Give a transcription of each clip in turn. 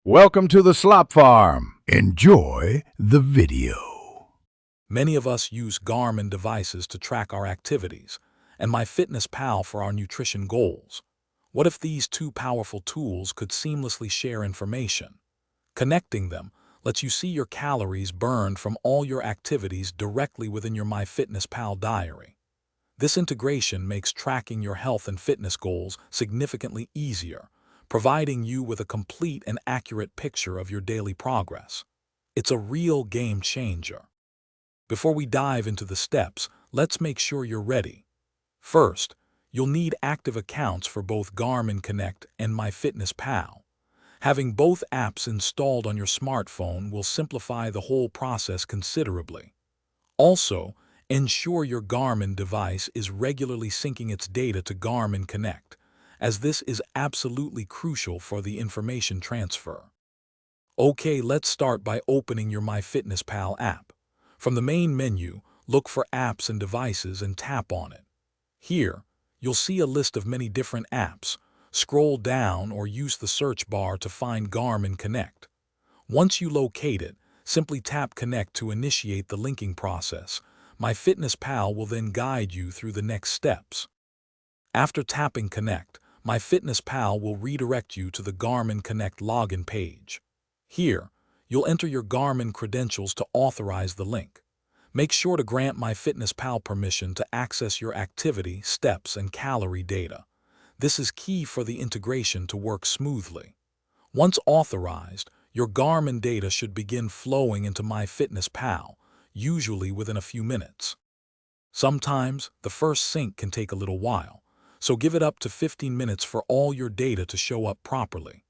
Welcome to the Slop Farm. Enjoy the video. Many of us use Garmin devices to track our activities, and MyFitnessPal for our nutrition goals. What if these two powerful tools could seamlessly share information? Connecting them lets you see your calories burned from all your activities directly within your MyFitnessPal diary. This integration makes tracking your health and fitness goals significantly easier, providing you with a complete and accurate picture of your daily progress. It's a real game changer. Before we dive into the steps, let's make sure you're ready. First, you'll need active accounts for both Garmin Connect and MyFitnessPal. Having both apps installed on your smartphone will simplify the whole process considerably. Also, ensure your Garmin device is regularly syncing its data to Garmin Connect, as this is absolutely crucial for the information transfer. Okay, let's start by opening your MyFitnessPal app. From the main menu, look for Apps and Devices and tap on it. Here, you'll see a list of many different apps. Scroll down or use the search bar to find Garmin Connect. Once you locate it, simply tap Connect to initiate the linking process. MyFitnessPal will then guide you through the next steps. After tapping Connect, MyFitnessPal will redirect you to the Garmin Connect login page. Here, you'll enter your Garmin credentials to authorize the link. Make sure to grant MyFitnessPal permission to access your activity, steps, and calorie data. This is key for the integration to work smoothly. Once authorized, your Garmin data should begin flowing into MyFitnessPal, usually within a few minutes. Sometimes, the first sync can take a little while, so give it up to 15 minutes for all your data to show up properly.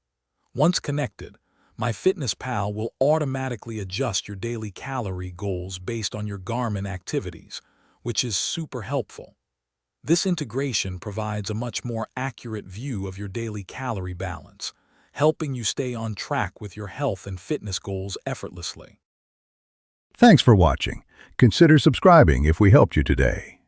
Once connected, MyFitnessPal will automatically adjust your daily calorie goals based on your Garmin activities, which is super helpful. This integration provides a much more accurate view of your daily calorie balance, helping you stay on track with your health and fitness goals effortlessly. Thanks for watching. Consider subscribing if we helped you today.